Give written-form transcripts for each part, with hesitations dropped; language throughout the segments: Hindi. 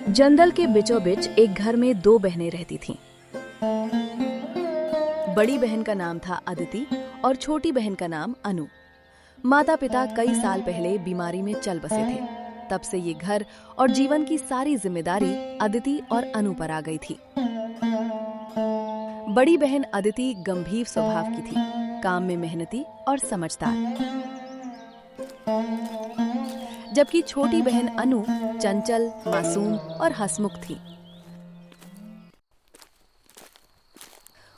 जंगल के बीचों बीच एक घर में दो बहनें रहती थीं। बड़ी बहन का नाम था अदिति और छोटी बहन का नाम अनु। माता पिता कई साल पहले बीमारी में चल बसे थे। तब से ये घर और जीवन की सारी जिम्मेदारी अदिति और अनु पर आ गई थी। बड़ी बहन अदिति गंभीर स्वभाव की थी, काम में मेहनती और समझदार, जबकि छोटी बहन अनु चंचल, मासूम और हंसमुख थी।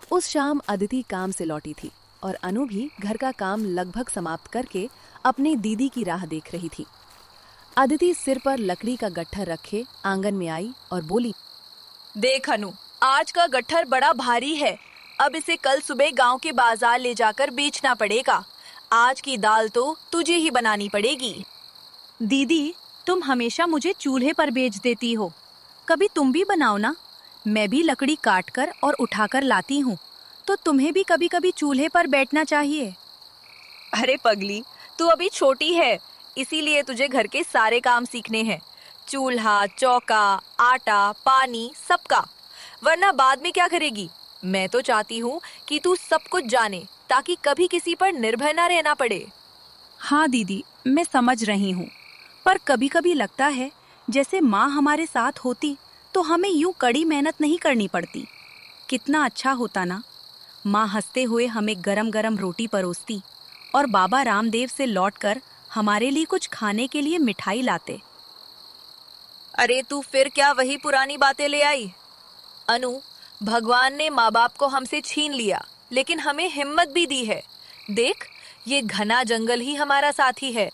उस शाम अदिति काम से लौटी थी और अनु भी घर का काम लगभग समाप्त करके अपनी दीदी की राह देख रही थी। अदिति सिर पर लकड़ी का गट्ठर रखे आंगन में आई और बोली, देख अनु, आज का गट्ठर बड़ा भारी है। अब इसे कल सुबह गांव के बाजार ले जाकर बेचना पड़ेगा। आज की दाल तो तुझे ही बनानी पड़ेगी। दीदी, तुम हमेशा मुझे चूल्हे पर भेज देती हो, कभी तुम भी बनाओ ना। मैं भी लकड़ी काटकर और उठाकर लाती हूँ, तो तुम्हें भी कभी कभी चूल्हे पर बैठना चाहिए। अरे पगली, तू अभी छोटी है, इसीलिए तुझे घर के सारे काम सीखने हैं। चूल्हा, चौका, आटा, पानी, सबका। वरना बाद में क्या करेगी? मैं तो चाहती हूँ कि तू सब कुछ जाने, ताकि कभी किसी पर निर्भर ना रहना पड़े। हाँ दीदी, मैं समझ रही हूँ, पर कभी कभी लगता है जैसे माँ हमारे साथ होती तो हमें यूं कड़ी मेहनत नहीं करनी पड़ती। कितना अच्छा होता ना, माँ हंसते हुए हमें गरम गरम रोटी परोसती और बाबा रामदेव से लौटकर हमारे लिए कुछ खाने के लिए मिठाई लाते। अरे तू फिर क्या वही पुरानी बातें ले आई? अनु, भगवान ने माँ बाप को हमसे छीन लिया, लेकिन हमें हिम्मत भी दी है। देख, ये घना जंगल ही हमारा साथी है।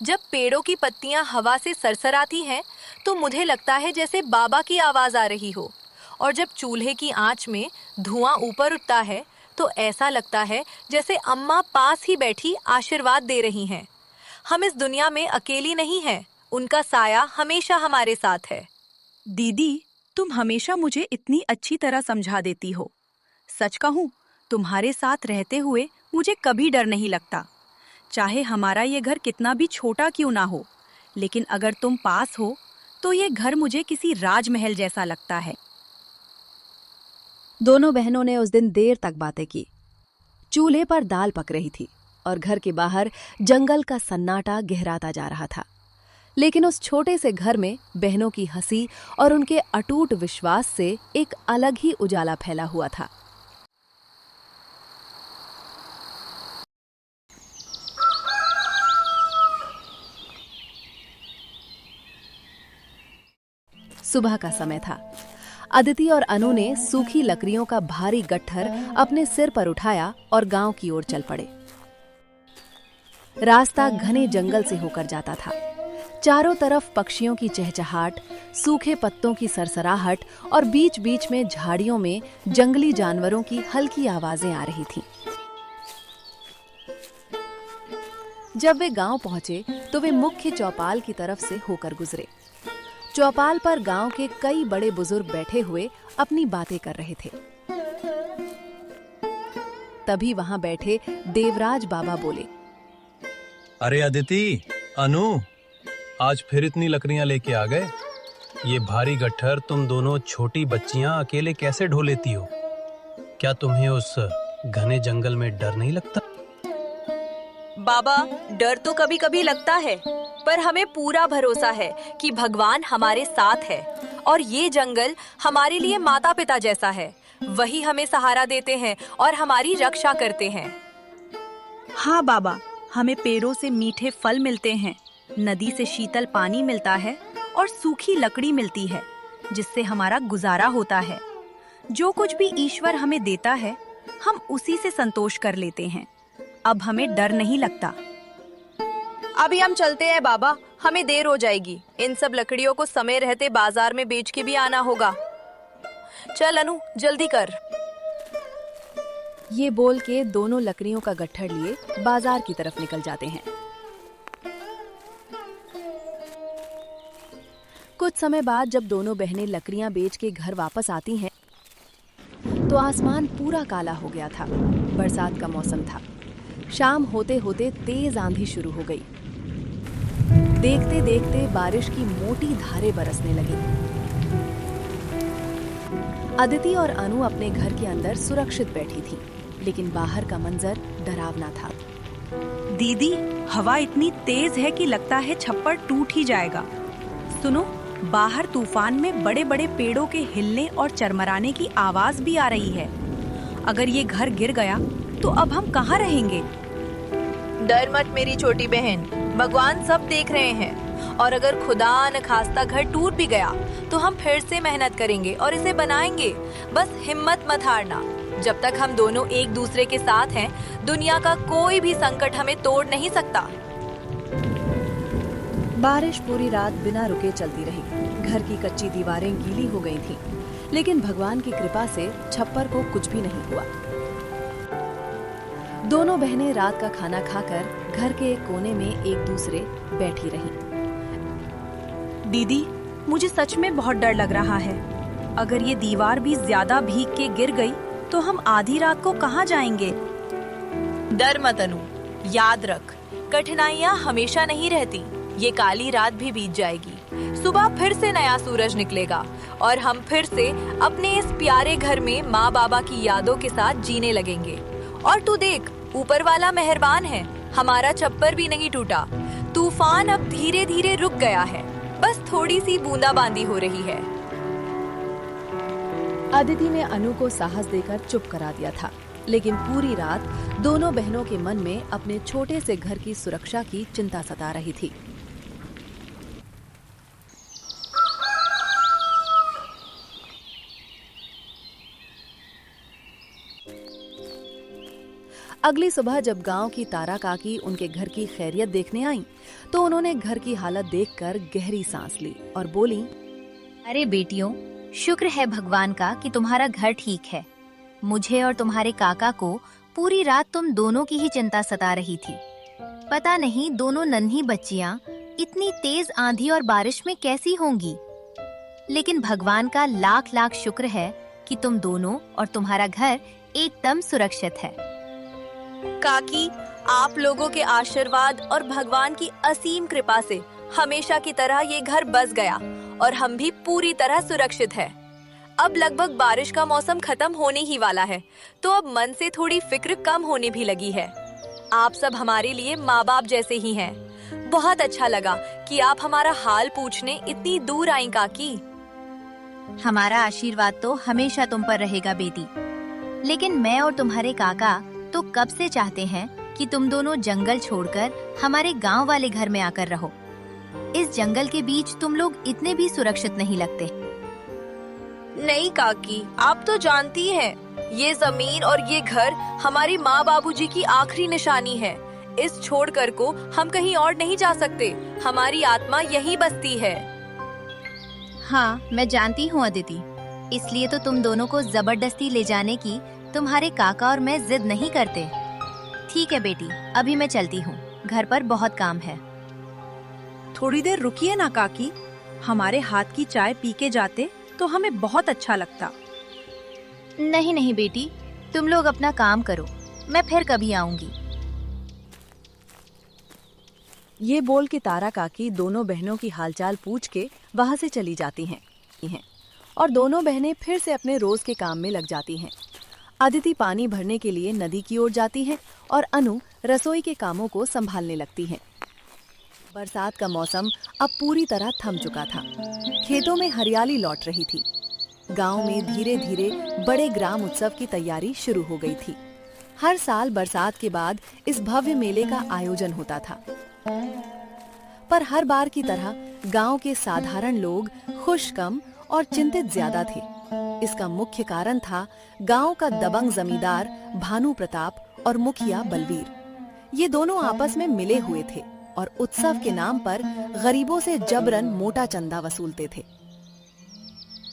जब पेड़ों की पत्तियां हवा से सरसराती हैं, तो मुझे लगता है जैसे बाबा की आवाज आ रही हो, और जब चूल्हे की आंच में धुआं ऊपर उठता है, तो ऐसा लगता है जैसे अम्मा पास ही बैठी आशीर्वाद दे रही हैं। हम इस दुनिया में अकेली नहीं हैं, उनका साया हमेशा हमारे साथ है। दीदी, तुम हमेशा मुझे इतनी अच्छी तरह समझा देती हो। सच कहूँ, तुम्हारे साथ रहते हुए मुझे कभी डर नहीं लगता। चाहे हमारा ये घर कितना भी छोटा क्यों ना हो, लेकिन अगर तुम पास हो तो ये घर मुझे किसी राजमहल जैसा लगता है। दोनों बहनों ने उस दिन देर तक बातें की। चूल्हे पर दाल पक रही थी और घर के बाहर जंगल का सन्नाटा गहराता जा रहा था। लेकिन उस छोटे से घर में बहनों की हंसी और उनके अटूट विश्वास से एक अलग ही उजाला फैला हुआ था। सुबह का समय था। अदिति और अनु ने सूखी लकड़ियों का भारी गट्ठर अपने सिर पर उठाया और गांव की ओर चल पड़े। रास्ता घने जंगल से होकर जाता था। चारों तरफ पक्षियों की चहचहाट, सूखे पत्तों की सरसराहट और बीच बीच में झाड़ियों में जंगली जानवरों की हल्की आवाजें आ रही थीं। जब वे गांव पहुंचे तो वे मुख्य चौपाल की तरफ से होकर गुजरे। चौपाल पर गांव के कई बड़े बुजुर्ग बैठे हुए अपनी बातें कर रहे थे। तभी वहां बैठे देवराज बाबा बोले, अरे अदिति, अनु, आज फिर इतनी लकड़ियां लेके आ गए। ये भारी गट्ठर तुम दोनों छोटी बच्चियां अकेले कैसे ढो लेती हो? क्या तुम्हें उस घने जंगल में डर नहीं लगता? बाबा, डर तो कभी कभी लगता है, पर हमें पूरा भरोसा है कि भगवान हमारे साथ है और ये जंगल हमारे लिए माता पिता जैसा है। वही हमें सहारा देते हैं और हमारी रक्षा करते हैं। हाँ बाबा, हमें पेड़ों से मीठे फल मिलते हैं, नदी से शीतल पानी मिलता है और सूखी लकड़ी मिलती है, जिससे हमारा गुजारा होता है। जो कुछ भी ईश्वर हमें देता है, हम उसी से संतोष कर लेते हैं। अब हमें डर नहीं लगता। अभी हम चलते हैं बाबा, हमें देर हो जाएगी। इन सब लकड़ियों को समय रहते बाजार में बेच के भी आना होगा। चल अनु, जल्दी कर। ये बोल के दोनों लकड़ियों का गट्ठर लिए बाजार की तरफ निकल जाते हैं। कुछ समय बाद जब दोनों बहनें लकड़ियां बेच के घर वापस आती हैं, तो आसमान पूरा काला हो गया था। बरसात का मौसम था। शाम होते होते तेज आंधी शुरू हो गई। देखते देखते बारिश की मोटी धारें बरसने लगी। अदिति और अनु अपने घर के अंदर सुरक्षित बैठी थी, लेकिन बाहर का मंजर डरावना था। दीदी, हवा इतनी तेज है कि लगता है छप्पर टूट ही जाएगा। सुनो, बाहर तूफान में बड़े बड़े पेड़ों के हिलने और चरमराने की आवाज भी आ रही है। अगर ये घर गिर गया तो अब हम कहाँ रहेंगे? डर मत मेरी छोटी बहन, भगवान सब देख रहे हैं। और अगर खुदा न खास्ता घर टूट भी गया तो हम फिर से मेहनत करेंगे और इसे बनाएंगे। बस हिम्मत मत हारना। जब तक हम दोनों एक दूसरे के साथ हैं, दुनिया का कोई भी संकट हमें तोड़ नहीं सकता। बारिश पूरी रात बिना रुके चलती रही। घर की कच्ची दीवारें गीली हो गई थीं, लेकिन भगवान की कृपा से छप्पर को कुछ भी नहीं हुआ। दोनों बहनें रात का खाना खाकर घर के एक कोने में एक दूसरे बैठी रहीं। दीदी, मुझे सच में बहुत डर लग रहा है। अगर ये दीवार भी ज्यादा भीग के गिर गई तो हम आधी रात को कहाँ जाएंगे? डर मत अनु, याद रख, कठिनाइयाँ हमेशा नहीं रहती। ये काली रात भी बीत जाएगी। सुबह फिर से नया सूरज निकलेगा और हम फिर से अपने इस प्यारे घर में माँ बाबा की यादों के साथ जीने लगेंगे। और तू देख, ऊपर वाला मेहरबान है, हमारा छप्पर भी नहीं टूटा। तूफान अब धीरे धीरे रुक गया है, बस थोड़ी सी बूंदाबांदी हो रही है। अदिति ने अनु को साहस देकर चुप करा दिया था, लेकिन पूरी रात दोनों बहनों के मन में अपने छोटे से घर की सुरक्षा की चिंता सता रही थी। अगली सुबह जब गांव की तारा काकी उनके घर की खैरियत देखने आईं, तो उन्होंने घर की हालत देखकर गहरी सांस ली और बोली, अरे बेटियों, शुक्र है भगवान का कि तुम्हारा घर ठीक है। मुझे और तुम्हारे काका को पूरी रात तुम दोनों की ही चिंता सता रही थी। पता नहीं दोनों नन्ही बच्चियां इतनी तेज आंधी और बारिश में कैसी होंगी, लेकिन भगवान का लाख लाख शुक्र है कि तुम दोनों और तुम्हारा घर एकदम सुरक्षित है। काकी, आप लोगों के आशीर्वाद और भगवान की असीम कृपा से हमेशा की तरह ये घर बस गया और हम भी पूरी तरह सुरक्षित हैं। अब लगभग बारिश का मौसम खत्म होने ही वाला है, तो अब मन से थोड़ी फिक्र कम होने भी लगी है। आप सब हमारे लिए माँ बाप जैसे ही हैं। बहुत अच्छा लगा कि आप हमारा हाल पूछने इतनी दूर आईं काकी। हमारा आशीर्वाद तो हमेशा तुम पर रहेगा बेटी, लेकिन मैं और तुम्हारे काका तो कब से चाहते हैं कि तुम दोनों जंगल छोड़कर हमारे गांव वाले घर में आकर रहो। इस जंगल के बीच तुम लोग इतने भी सुरक्षित नहीं लगते। नहीं काकी, आप तो जानती हैं, ये जमीन और ये घर हमारी माँ बाबूजी की आखिरी निशानी है। इस छोड़कर को हम कहीं और नहीं जा सकते। हमारी आत्मा यहीं बसती है। हाँ, मैं जानती हूँ अदिति, इसलिए तो तुम दोनों को जबरदस्ती ले जाने की तुम्हारे काका और मैं जिद नहीं करते। ठीक है बेटी, अभी मैं चलती हूँ, घर पर बहुत काम है। थोड़ी देर रुकिए ना काकी, हमारे हाथ की चाय पी के जाते तो हमें बहुत अच्छा लगता। नहीं नहीं बेटी, तुम लोग अपना काम करो, मैं फिर कभी आऊंगी। ये बोल के तारा काकी दोनों बहनों की हालचाल पूछ के वहां से चली जाती हैं और दोनों बहनें फिर से अपने रोज के काम में लग जाती हैं। अदिति पानी भरने के लिए नदी की ओर जाती है और अनु रसोई के कामों को संभालने लगती है। बरसात का मौसम अब पूरी तरह थम चुका था। खेतों में हरियाली लौट रही थी। गांव में धीरे धीरे बड़े ग्राम उत्सव की तैयारी शुरू हो गई थी। हर साल बरसात के बाद इस भव्य मेले का आयोजन होता था, पर हर बार की तरह गांव के साधारण लोग खुश कम और चिंतित ज्यादा थे। इसका मुख्य कारण था गांव का दबंग जमींदार भानु प्रताप और मुखिया बलवीर। ये दोनों आपस में मिले हुए थे और उत्सव के नाम पर गरीबों से जबरन मोटा चंदा वसूलते थे।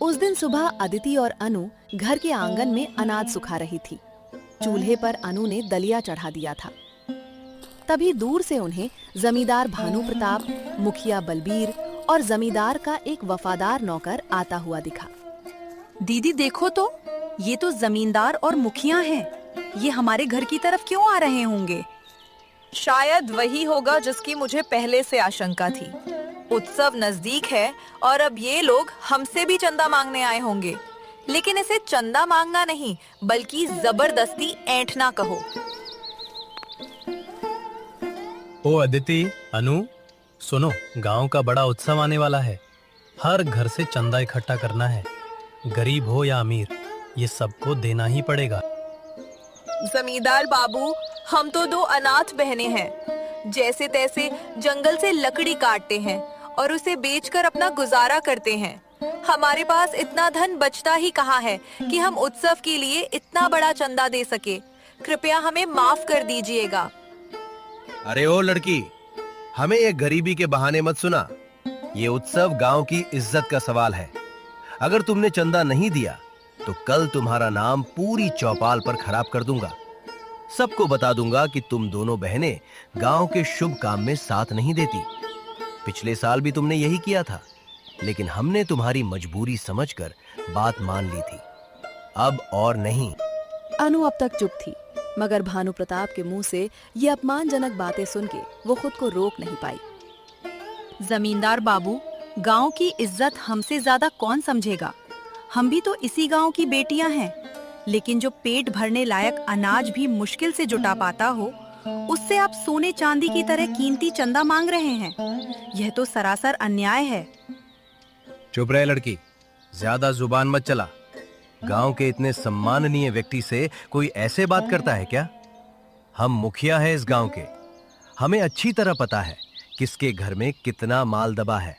उस दिन सुबह अदिति और अनु घर के आंगन में अनाज सुखा रही थी। चूल्हे पर अनु ने दलिया चढ़ा दिया था। तभी दूर से उन्हें जमींदार भानु प्रताप, मुखिया बलबीर और जमींदार का एक वफादार नौकर आता हुआ दिखा। दीदी देखो तो, ये तो जमींदार और मुखिया हैं। ये हमारे घर की तरफ क्यों आ रहे होंगे? शायद वही होगा जिसकी मुझे पहले से आशंका थी। उत्सव नजदीक है और अब ये लोग हमसे भी चंदा मांगने आए होंगे। लेकिन इसे चंदा मांगना नहीं बल्कि जबरदस्ती ऐंठना कहो। ओ अदिति, अनु, सुनो, गांव का बड़ा उत्सव आने वाला है। हर घर से चंदा इकट्ठा करना है। गरीब हो या अमीर, ये सबको देना ही पड़ेगा। जमींदार बाबू, हम तो 2 अनाथ बहनें हैं। जैसे तैसे जंगल से लकड़ी काटते हैं और उसे बेचकर अपना गुजारा करते हैं। हमारे पास इतना धन बचता ही कहाँ है कि हम उत्सव के लिए इतना बड़ा चंदा दे सके। कृपया हमें माफ कर दीजिएगा। अरे ओ लड़की, हमें ये गरीबी के बहाने मत सुना। ये उत्सव गांव की इज्जत का सवाल है। अगर तुमने चंदा नहीं दिया तो कल तुम्हारा नाम पूरी चौपाल पर खराब कर दूंगा। सबको बता दूंगा कि तुम दोनों बहनें गांव के शुभ काम में साथ नहीं देती। पिछले साल भी तुमने यही किया था, लेकिन हमने तुम्हारी मजबूरी समझकर बात मान ली थी। अब और नहीं। अनु अब तक चुप थी, मगर भानु प्रताप के मुंह से ये अपमानजनक बातें सुन के वो खुद को रोक नहीं पाई। जमींदार बाबू, गांव की इज्जत हमसे ज्यादा कौन समझेगा? हम भी तो इसी गांव की बेटियां हैं। लेकिन जो पेट भरने लायक अनाज भी मुश्किल से जुटा पाता हो, उससे आप सोने चांदी की तरह कीमती चंदा मांग रहे हैं। यह तो सरासर अन्याय है। चुप रहे लड़की, ज्यादा जुबान मत चला। गांव के इतने सम्माननीय व्यक्ति से कोई ऐसे बात करता है क्या? हम मुखिया हैं इस गांव के। हमें अच्छी तरह पता है किसके घर में कितना माल दबा है।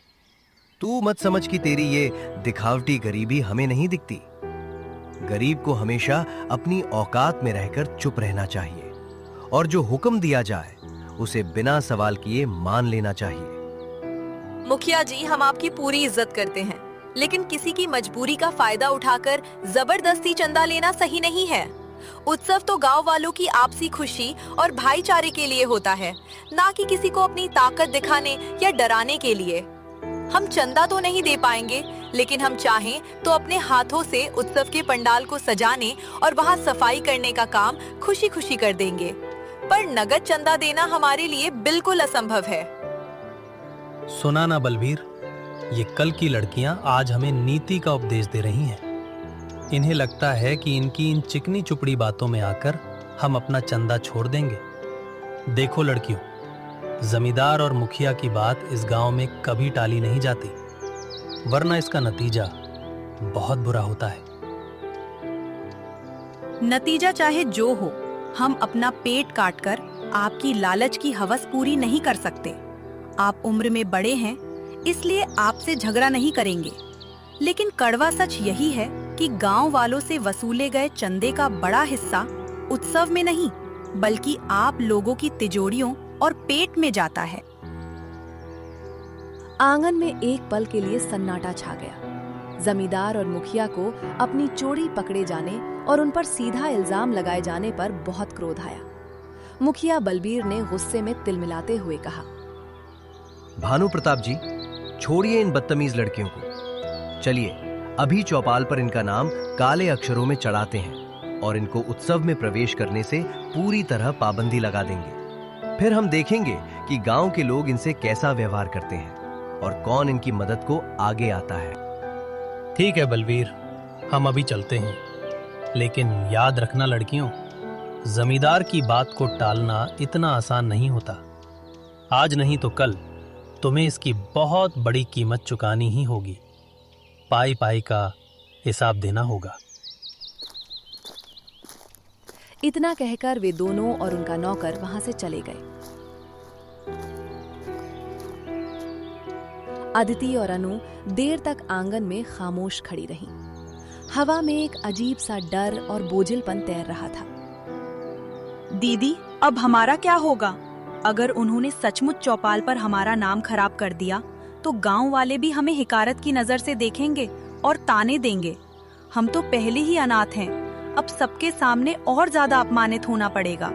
तू मत समझ कि तेरी ये दिखावटी गरीबी हमें नहीं दिखती। गरीब को हमेशा अपनी औकात में रहकर चुप रहना चाहिए और जो हुक्म दिया जाए उसे बिना सवाल किए मान लेना चाहिए। मुखिया जी, हम आपकी पूरी इज्जत करते हैं, लेकिन किसी की मजबूरी का फायदा उठाकर जबरदस्ती चंदा लेना सही नहीं है। उत्सव तो गांव वालों की आपसी खुशी और भाईचारे के लिए होता है, ना कि किसी को अपनी ताकत दिखाने या डराने के लिए। हम चंदा तो नहीं दे पाएंगे, लेकिन हम चाहें तो अपने हाथों से उत्सव के पंडाल को सजाने और वहां सफाई करने का काम खुशी खुशी कर देंगे। पर नगद चंदा देना हमारे लिए बिल्कुल असंभव है। सुना ना बलबीर, ये कल की लड़कियां आज हमें नीति का उपदेश दे रही हैं। इन्हें लगता है कि इनकी इन चिकनी चुपड़ी बातों में आकर हम अपना चंदा छोड़ देंगे। देखो लड़कियों, जमींदार और मुखिया की बात इस गांव में कभी टाली नहीं जाती, वरना इसका नतीजा बहुत बुरा होता है। नतीजा चाहे जो हो, हम अपना पेट काटकर आपकी लालच की हवस पूरी नहीं कर सकते। आप उम्र में बड़े हैं, इसलिए आपसे झगड़ा नहीं करेंगे। लेकिन कड़वा सच यही है कि गांव वालों से वसूले गए चंदे का बड़ा हिस्सा उत्सव में नहीं, बल्कि आप लोगों की तिजोरियों और पेट में जाता है। आंगन में एक पल के लिए सन्नाटा छा गया। जमींदार और मुखिया को अपनी चोरी पकड़े जाने और उन पर सीधा इल्जाम लगाए जाने पर बहुत क्रोध आया। मुखिया बलबीर ने गुस्से में तिलमिलाते हुए कहा, भानु प्रताप जी, छोड़िए इन बदतमीज लड़कियों को। चलिए अभी चौपाल पर इनका नाम काले अक्षरों में चढ़ाते हैं और इनको उत्सव में प्रवेश करने से पूरी तरह पाबंदी लगा देंगे। फिर हम देखेंगे कि गांव के लोग इनसे कैसा व्यवहार करते हैं और कौन इनकी मदद को आगे आता है। ठीक है बलबीर, हम अभी चलते हैं, लेकिन याद रखना लड़कियों, जमींदार की बात को टालना इतना आसान नहीं होता। आज नहीं तो कल तुम्हें इसकी बहुत बड़ी कीमत चुकानी ही होगी। पाई पाई का हिसाब देना होगा। इतना कहकर वे दोनों और उनका नौकर वहां से चले गए। अदिति और अनु देर तक आंगन में खामोश खड़ी रहीं। हवा में एक अजीब सा डर और बोझिलपन तैर रहा था। दीदी, अब हमारा क्या होगा? अगर उन्होंने सचमुच चौपाल पर हमारा नाम खराब कर दिया तो गांव वाले भी हमें हिकारत की नजर से देखेंगे और ताने देंगे। हम तो पहले ही अनाथ हैं, अब सबके सामने और ज्यादा अपमानित होना पड़ेगा।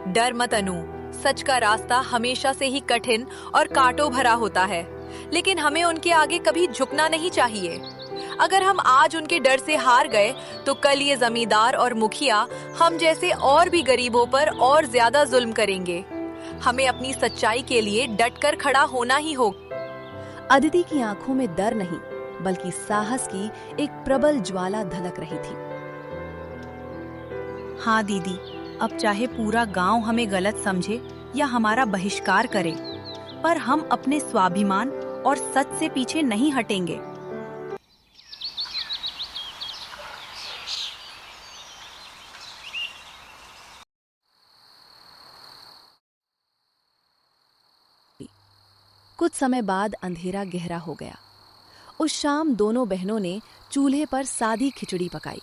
डर मत अनु, सच का रास्ता हमेशा से ही कठिन और कांटों भरा होता है, लेकिन हमें उनके आगे कभी झुकना नहीं चाहिए। अगर हम आज उनके डर से हार गए तो कल ये जमींदार और मुखिया हम जैसे और भी गरीबों पर और ज्यादा जुल्म करेंगे। हमें अपनी सच्चाई के लिए डटकर खड़ा होना ही होगा। अदिति की आंखों में डर नहीं बल्कि साहस की एक प्रबल ज्वाला धधक रही थी। हाँ दीदी, अब चाहे पूरा गांव हमें गलत समझे या हमारा बहिष्कार करे, पर हम अपने स्वाभिमान और सच से पीछे नहीं हटेंगे। कुछ समय बाद अंधेरा गहरा हो गया। उस शाम दोनों बहनों ने चूल्हे पर सादी खिचड़ी पकाई,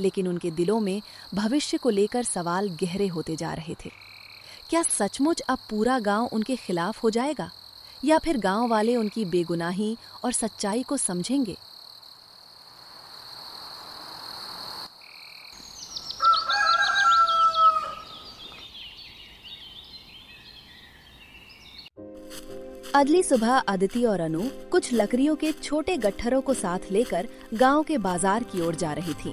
लेकिन उनके दिलों में भविष्य को लेकर सवाल गहरे होते जा रहे थे। क्या सचमुच अब पूरा गांव उनके खिलाफ हो जाएगा, या फिर गांव वाले उनकी बेगुनाही और सच्चाई को समझेंगे? अगली सुबह अदिति और अनु कुछ लकड़ियों के छोटे गट्ठरों को साथ लेकर गांव के बाजार की ओर जा रही थीं।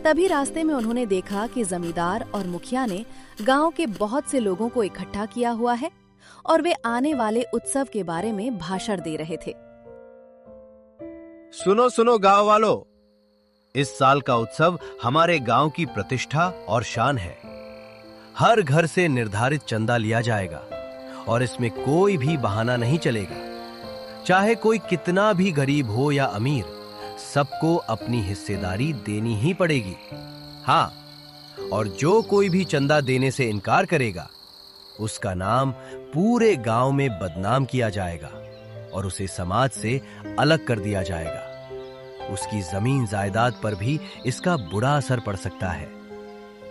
तभी रास्ते में उन्होंने देखा कि जमींदार और मुखिया ने गांव के बहुत से लोगों को इकट्ठा किया हुआ है और वे आने वाले उत्सव के बारे में भाषण दे रहे थे। सुनो सुनो गांव वालों, इस साल का उत्सव हमारे गांव की प्रतिष्ठा और शान है। हर घर से निर्धारित चंदा लिया जाएगा और इसमें कोई भी बहाना नहीं चलेगा। चाहे कोई कितना भी गरीब हो या अमीर, सबको अपनी हिस्सेदारी देनी ही पड़ेगी। हाँ, और जो कोई भी चंदा देने से इनकार करेगा, उसका नाम पूरे गांव में बदनाम किया जाएगा और उसे समाज से अलग कर दिया जाएगा। उसकी जमीन जायदाद पर भी इसका बुरा असर पड़ सकता है।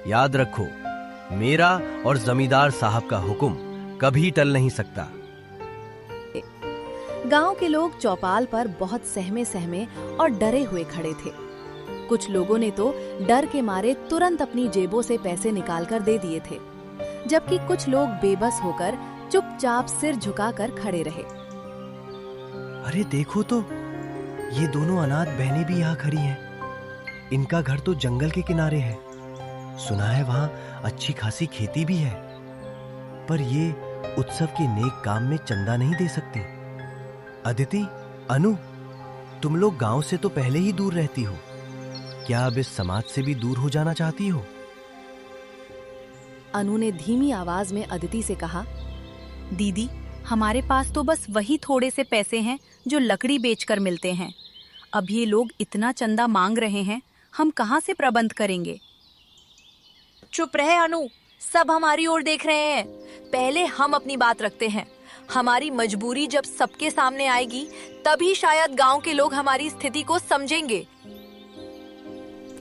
याद रखो, मेरा और जमींदार साहब का हुक्म कभी टल नहीं सकता। गांव के लोग चौपाल पर बहुत सहमे सहमे और डरे हुए खड़े थे। कुछ लोगों ने तो डर के मारे तुरंत अपनी जेबों से पैसे निकालकर दे दिए थे, जबकि कुछ लोग बेबस होकर चुपचाप सिर झुकाकर खड़े रहे। अरे देखो तो, ये दोनों अनाथ बहनें भी यहाँ खड़ी हैं। इनका घर तो जंगल के किनारे है। सुना है वहाँ अच्छी खासी खेती भी है, पर ये उत्सव के नेक काम में चंदा नहीं दे सकती। अदिति, अनु, तुम लोग गांव से तो पहले ही दूर रहती हो, क्या अब इस समाज से भी दूर हो जाना चाहती हो? अनु ने धीमी आवाज में अदिति से कहा, दीदी, हमारे पास तो बस वही थोड़े से पैसे हैं जो लकड़ी बेचकर मिलते हैं। अब ये लोग इतना चंदा मांग रहे हैं, हम कहाँ से प्रबंध करेंगे? चुप रहे अनु, सब हमारी ओर देख रहे हैं। पहले हम अपनी बात रखते हैं। हमारी मजबूरी जब सबके सामने आएगी, तभी शायद गांव के लोग हमारी स्थिति को समझेंगे।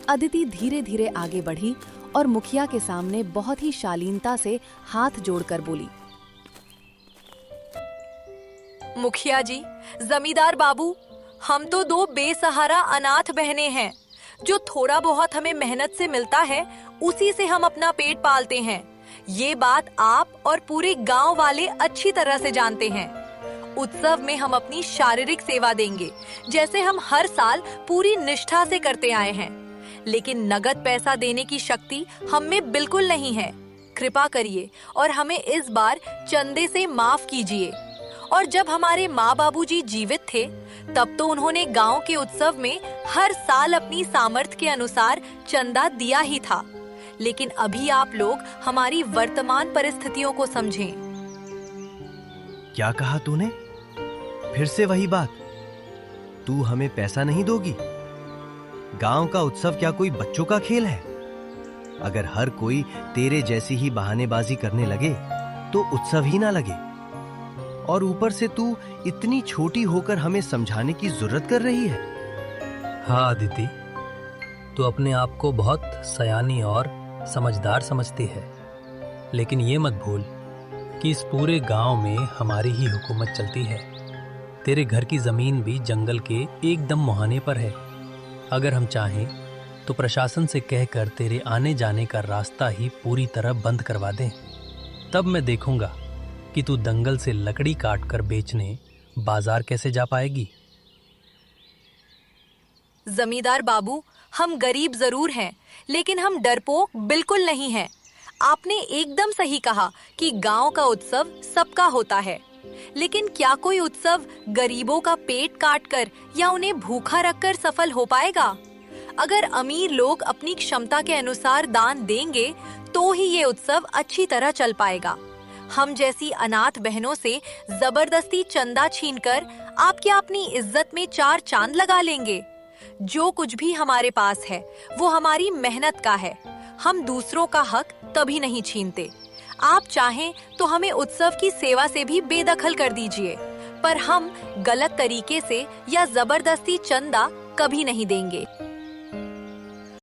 अदिति धीरे धीरे आगे बढ़ी और मुखिया के सामने बहुत ही शालीनता से हाथ जोड़कर बोली, मुखिया जी, जमींदार बाबू, हम तो दो बेसहारा अनाथ बहनें हैं। जो थोड़ा बहुत हमें मेहनत से मिलता है, उसी से हम अपना पेट पालते हैं। ये बात आप और पूरे गांव वाले अच्छी तरह से जानते हैं। उत्सव में हम अपनी शारीरिक सेवा देंगे, जैसे हम हर साल पूरी निष्ठा से करते आए हैं। लेकिन नगद पैसा देने की शक्ति हम में बिल्कुल नहीं है। कृपा करिए और हमें इस बार चंदे से माफ कीजिए। और जब हमारे माँ बाबूजी जीवित थे, तब तो उन्होंने गांव के उत्सव में हर साल अपनी सामर्थ्य के अनुसार चंदा दिया ही था। लेकिन अभी आप लोग हमारी वर्तमान परिस्थितियों को समझें। क्या कहा तूने? फिर से वही बात। तू हमें पैसा नहीं दोगी? गांव का उत्सव क्या कोई बच्चों का खेल है? अगर हर कोई तेरे जैसी ही बहानेबाजी करने लगे, तो उत्सव ही ना लगे। और ऊपर से तू इतनी छोटी होकर हमें समझाने की जरूरत कर रही है। हाँ अदिति, तू अपने आप को बहुत सयानी और समझदार समझती है, लेकिन ये मत भूल कि इस पूरे गांव में हमारी ही हुकूमत चलती है। तेरे घर की जमीन भी जंगल के एकदम मुहाने पर है। अगर हम चाहें तो प्रशासन से कहकर तेरे आने जाने का रास्ता ही पूरी तरह बंद करवा दें। तब मैं देखूंगा कि तू दंगल से लकड़ी काटकर बेचने बाजार कैसे जा पाएगी। जमींदार बाबू, हम गरीब जरूर हैं, लेकिन हम डरपोक बिल्कुल नहीं हैं। आपने एकदम सही कहा कि गांव का उत्सव सबका होता है। लेकिन क्या कोई उत्सव गरीबों का पेट काटकर या उन्हें भूखा रखकर सफल हो पाएगा? अगर अमीर लोग अपनी क्षमता के अनुसार दान देंगे तो ही ये उत्सव अच्छी तरह चल पाएगा। हम जैसी अनाथ बहनों से जबरदस्ती चंदा छीनकर आप क्या अपनी इज्जत में 4 चांद लगा लेंगे? जो कुछ भी हमारे पास है वो हमारी मेहनत का है। हम दूसरों का हक कभी नहीं छीनते। आप चाहें तो हमें उत्सव की सेवा से भी बेदखल कर दीजिए, पर हम गलत तरीके से या जबरदस्ती चंदा कभी नहीं देंगे।